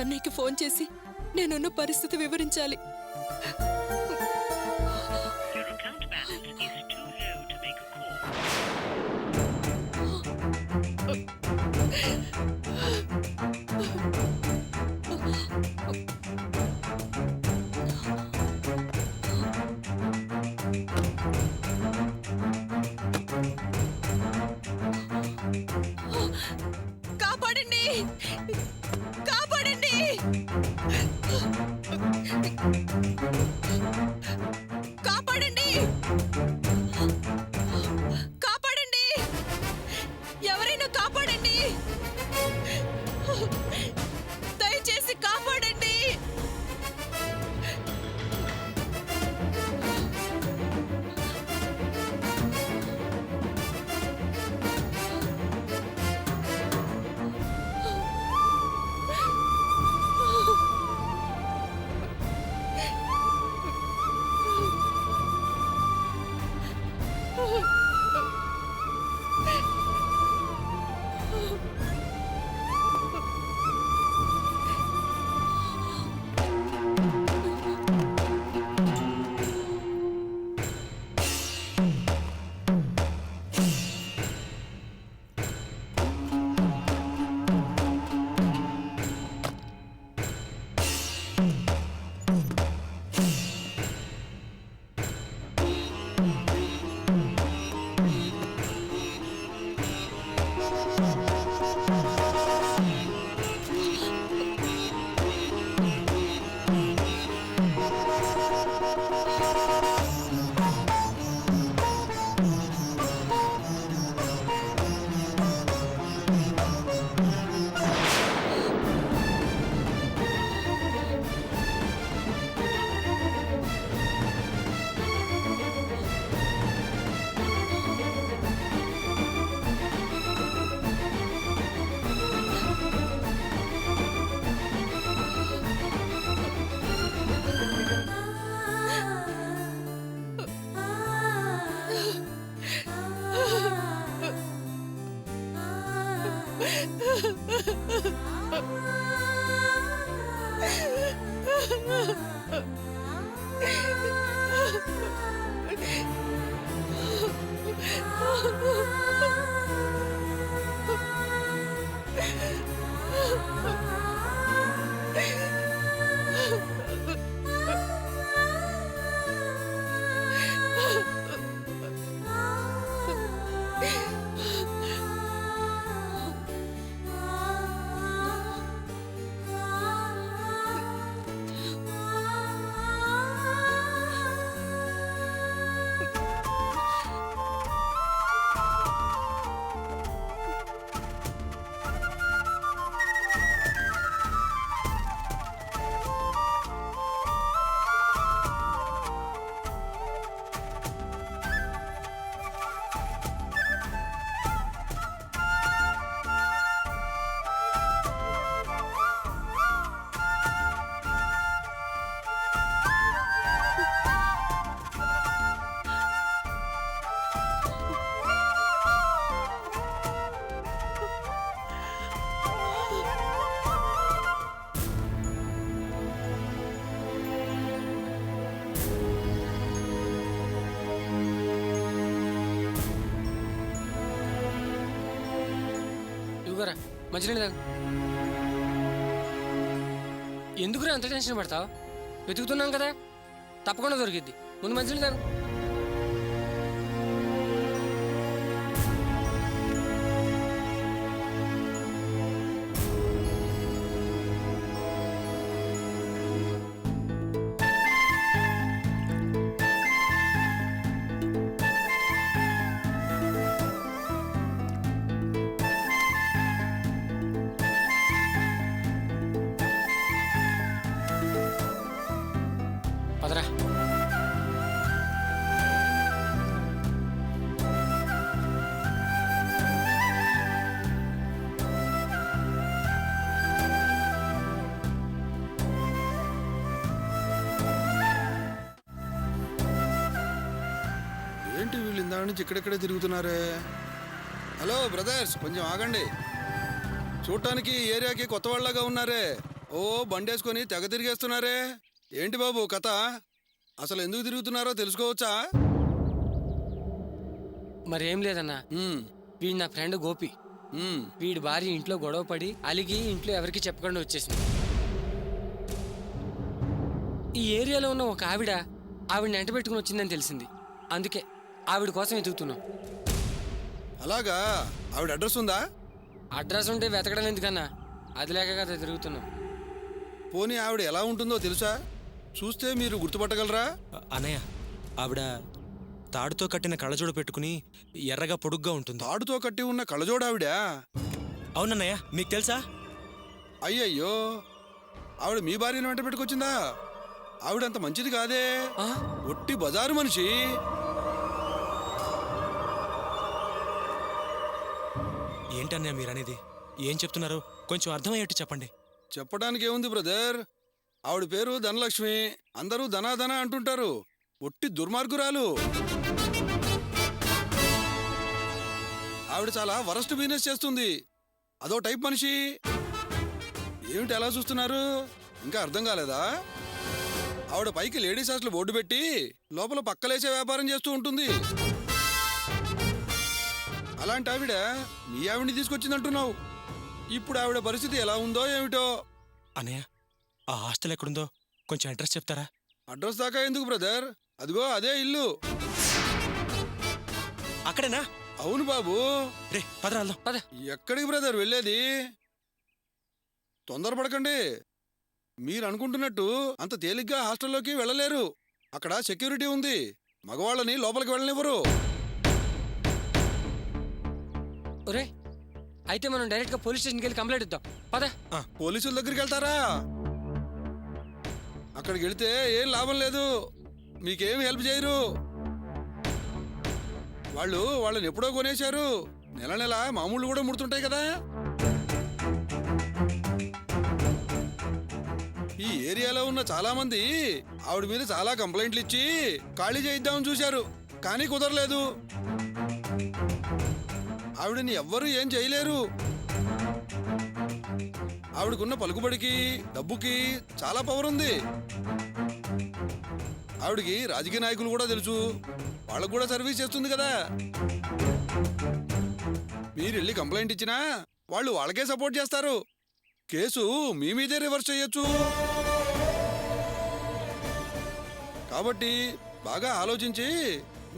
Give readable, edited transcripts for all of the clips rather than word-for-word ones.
అన్నయ్యకి ఫోన్ చేసి నేనున్న పరిస్థితి వివరించాలి. కాపాడండి, కాపాడండి, కాపాడండి, కాపాడండి, ఎవరైనా కాపాడండి, దయచేసి కాపాడండి. మంచినీళ్ళు తాగు. ఎందుకురా అంత టెన్షన్ పడతావు? వెతుకుతున్నాం కదా, తప్పకుండా దొరికిద్ది. ముందు మంచినీళ్ళు తాగు. పదరా. ఏంటి వీళ్ళు ఇందా నుంచి ఇక్కడెక్కడే తిరుగుతున్నారే? హలో బ్రదర్స్, కొంచెం ఆగండి. చూడటానికి ఏరియాకి కొత్త వాళ్ళగా ఉన్నారే. ఓ బండేసుకొని తెగ తిరిగేస్తున్నారే. ఏంటి బాబు కథ? అసలు ఎందుకు తిరుగుతున్నారో తెలుసుకోవచ్చా? మరేం లేదన్నా, ఉమ్, వీడు నా ఫ్రెండ్ గోపి. ఉమ్. వీడి భార్య ఇంట్లో గొడవ పడి అలిగి ఇంట్లో ఎవరికి చెప్పకుండా వచ్చేసింది. ఈ ఏరియాలో ఉన్న ఒక ఆవిడని ఎంట పెట్టుకుని వచ్చిందని తెలిసింది. అందుకే ఆవిడ కోసం వెతుకుతున్నాం. అలాగా? ఆవిడ అడ్రస్ ఉందా? అడ్రస్ ఉంటే వెతకడం ఎందుకన్నా, అది లేక కదా తిరుగుతున్నాం. పోనీ ఆవిడ ఎలా ఉంటుందో తెలుసా? చూస్తే మీరు గుర్తుపట్టగలరా? అన్నయ్య, ఆవిడ తాడుతో కట్టిన కళ్ళజోడు పెట్టుకుని ఎర్రగా పొడుగ్గా ఉంటుంది. తాడుతో కట్టి ఉన్న కళ్ళజోడావిడా? అవునన్నయ్య, మీకు తెలుసా? అయ్యయ్యో, ఆవిడ మీ భార్యను వెంట పెట్టుకొచ్చిందా? ఆవిడంత మంచిది కాదే, ఆ? ఒట్టి బజారు మనిషి. ఏంటన్నయ్య మీరనేది? ఏం చెప్తున్నారు? కొంచెం అర్థమయ్యేట్టు చెప్పండి. చెప్పడానికి ఏముంది బ్రదర్, ఆవిడ పేరు ధనలక్ష్మి. అందరూ ధనా అంటుంటారు. ఒట్టి దుర్మార్గురాలు. ఆవిడ చాలా వరస్ట్ బిజినెస్ చేస్తుంది. అదో టైప్ మనిషి. ఏమిటి ఎలా చూస్తున్నారు? ఇంకా అర్థం కాలేదా? ఆవిడ పైకి లేడీస్ హాస్టల్ బోర్డు పెట్టి లోపల పక్కలేసే వ్యాపారం చేస్తూ ఉంటుంది. అలాంటి ఆవిడ మీ ఆవిడ్ని తీసుకొచ్చిందంటున్నావు. ఇప్పుడు ఆవిడ పరిస్థితి ఎలా ఉందో ఏమిటో. అన్నయ్య, ఆ హాస్టల్ ఎక్కడుందో కొంచెం అడ్రస్ చెప్తారా? అడ్రస్ దాకా ఎందుకు బ్రదర్? అదిగో అదే ఇల్లు. అక్కడేనా? అవును బాబు. రే పదరా వెళ్దాం. పద. ఎక్కడికి బ్రదర్ వెళ్ళేది? తొందరపడకండి. మీరు అనుకుంటున్నట్టు అంత తేలిగ్గా హాస్టల్లోకి వెళ్ళలేరు. అక్కడ సెక్యూరిటీ ఉంది. మగవాళ్ళని లోపలికి వెళ్ళనివ్వరు. ఒరే, అయితే మనం డైరెక్ట్గా పోలీస్ స్టేషన్కి వెళ్ళి కంప్లైంట్ ఇద్దాం. పద. పోలీసుల దగ్గరికి వెళ్తారా? అక్కడికి వెళితే ఏం లాభం లేదు. మీకేం హెల్ప్ చేయరు. వాళ్ళని ఎప్పుడో కొనేశారు. నెల మామూళ్ళు కూడా ముడుతుంటాయి కదా. ఈ ఏరియాలో ఉన్న చాలా మంది ఆవిడ మీద చాలా కంప్లైంట్లు ఇచ్చి ఖాళీ చేయిద్దామని చూశారు, కానీ కుదరలేదు. ఆవిడని ఎవ్వరూ ఏం చేయలేరు. ఆవిడకున్న పలుకుబడికి, డబ్బుకి చాలా పవర్ ఉంది. ఆవిడకి రాజకీయ నాయకులు కూడా తెలుసు. వాళ్ళకు కూడా సర్వీస్ చేస్తుంది కదా. మీరు వెళ్ళి కంప్లైంట్ ఇచ్చినా వాళ్ళు వాళ్ళకే సపోర్ట్ చేస్తారు. కేసు మీ మీదే రివర్స్ చేయొచ్చు. కాబట్టి బాగా ఆలోచించి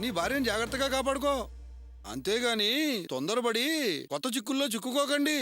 నీ భార్యను జాగ్రత్తగా కాపాడుకో. అంతేగాని తొందరపడి కొత్త చిక్కుల్లో చిక్కుకోకండి.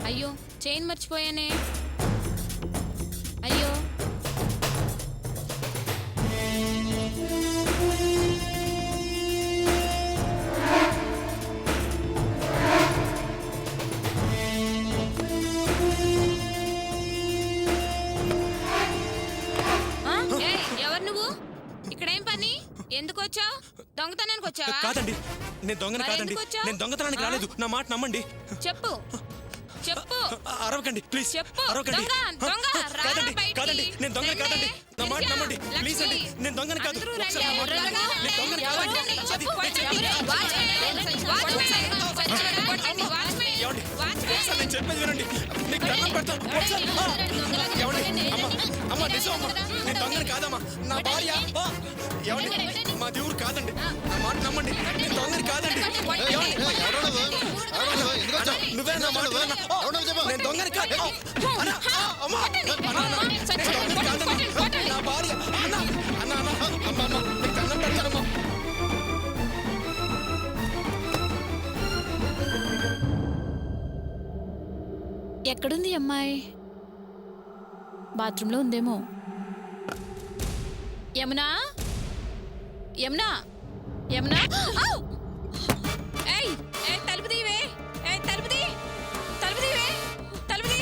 అయ్యో, చైన్ మర్చిపోయానే. అయ్యో, ఎందుకు వచ్చావు? దొంగతనానికి వచ్చావా? కాదండి, నేను దొంగని మరి కాదండి. ఎందుకు వచ్చావ్? నేను దొంగతనానికి రాలేదు. నా మాట నమ్మండి. చెప్పు చెప్పు అరవకండి ప్లీజ్. చెప్పు. అరవకండి. దొంగ, దొంగ, రారా కాదండి బయటికి. కాదండి, నేను దొంగని కాదండి. నా మాట దివ్య, నమ్మండి ప్లీజ్ అండి. లక్ష్మి, నేను దొంగని కాదు. అందరూ ఒకసారి నా మాట రండి. నమ్మండి. నేను దొంగని కాదండి. చెప్పు, ఏమండి? ఒకసారి నేను చెప్పేది వినండి. మీకు దండం పెడతాను. ఒకసారి ఏమండి? అమ్మ నిజం అమ్మ, నేను దొంగని కాదమ్మా. నా భార్య ఏమండి? మా దేవుడు కాదండి. నా మాట నమ్మండి. నేను దొంగని కాదండి. ఏమండి? నువ్వే నా మాట వినన్నా? నేను దొంగని కాదు. అన్న, అమ్మ, అన్న, నేను దొంగని కాదండి. నా భార్య అన్న అన్న అన్న అమ్మ అమ్మ, నీకు దండం పెడతానమ్మా. ఎక్కడుంది ఈ అమ్మాయి? బాత్రూంలో ఉందేమో. యమునా, యమునా, యమునా! ఔ! ఏయ్, ఏయ్, తలుపు తీవే. ఏయ్, తలుపు తీ. తలుపు తీవే. తలుపు తీ.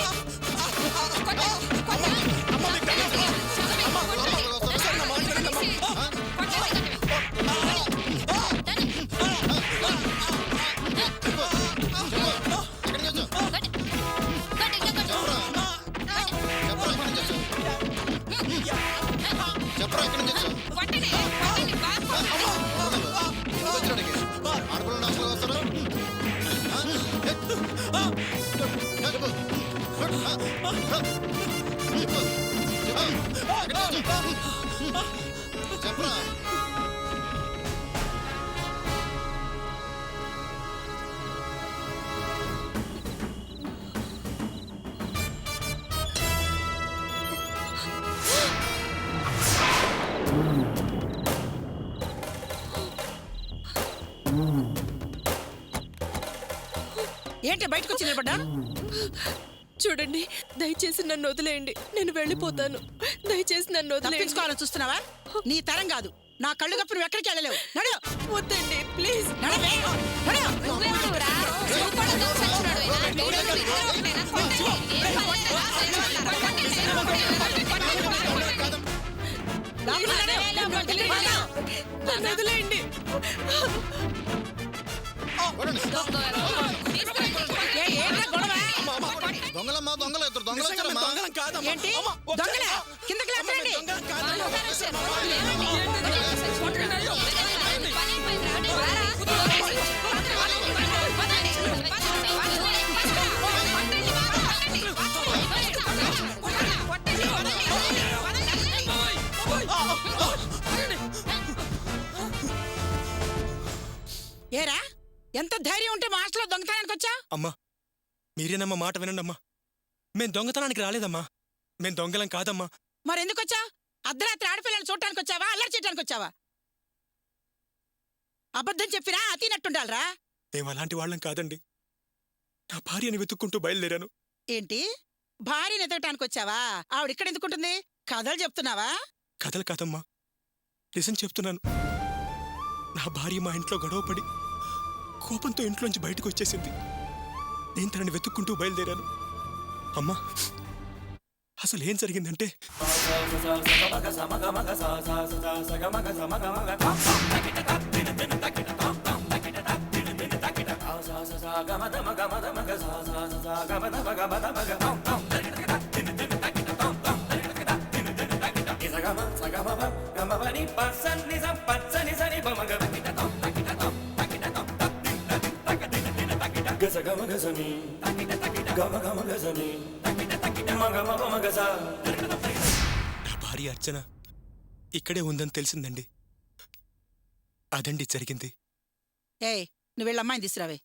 కొట్టు, కొట్టు. అమ్మ, నీకు దండం పెడతాను. అమ్మ, అమ్మ, ఒకసారి నా మాట వినండమ్మా. చెప్పరా ఎక్కడి నుంచి వచ్చావు? కొట్టండి, కొట్టండి, బాగా కొట్టండి. ఎందుకు వచ్చాడికి? ఆడపిల్లలు నాశనం వస్తారు? చెప్పు. చెప్పరా. ఏంటి బయటకు వచ్చి నిలబడ్డా? చూడండి, దయచేసి నన్ను వదిలేయండి. నేను వెళ్ళిపోతాను. దయచేసి నన్ను వదిలేయండి. తప్పించుకోవాలని చూస్తున్నావా? నీ తరం కాదు. నా కళ్ళు కప్పు నువ్వు ఎక్కడికి వెళ్ళలేవు. నడు. వద్దండి, ప్లీజ్. నడవే. నడు. నువ్వెవరురా? నువ్వు కూడా దొంగ సచ్చినోడు. ఇద్దరు ఒకటేనా? కొట్టండి. ఏం కొట్టరా? లోపలికి నడు. నన్ను వదిలేయండి. ఏంట్రా గొడవ? దొంగలమ్మా దొంగలు ఇద్దరు దొంగలు నిజంగా మేము వచ్చారమ్మా. దొంగలం కాదమ్మా. ఏంటి? అమ్మ, ఒకసారి- దొంగలా? కిందకి అమ్మ, మేము లేపండి. దొంగలం కాదమ్మా. ఏరా, ఎంత ధైర్యం ఉంటే మా హాస్టల్లో దొంగతనానికి వచ్చా? అమ్మా, మీరేనమ్మా మాట వినండమ్మా. మేం దొంగతనానికి రాలేదమ్మా. మేం దొంగలం కాదమ్మా. మరి ఎందుకు వచ్చా? అర్ధరాత్రి ఆడపిల్లని చూడటానికి వచ్చావా, అల్లరి చేయడానికి వచ్చావా? అబద్ధం చెప్పినా అతినట్టుండాలరా. మేము అలాంటి వాళ్ళం కాదండి. నా భార్యని వెతుక్కుంటూ బయలుదేరాను. ఏంటి, భార్యని ఎదగటానికి వచ్చావా? ఆవిడ ఇక్కడ ఎందుకుంటుంది? కథలు చెప్తున్నావా? కథలు కాదమ్మా, నిజం చెప్తున్నాను. నా భార్య మా ఇంట్లో గొడవపడి కోపంతో ఇంట్లోంచి బయటకు వచ్చేసింది. నేను తనని వెతుక్కుంటూ బయలుదేరాను. అమ్మా, అసలు ఏం జరిగిందంటే నా భార్య అర్చన ఇక్కడే ఉందని తెలిసిందండి. అదండి జరిగింది. ఏయ్, నువ్వు వెళ్ళి అమ్మాయిని తీసుకురావే.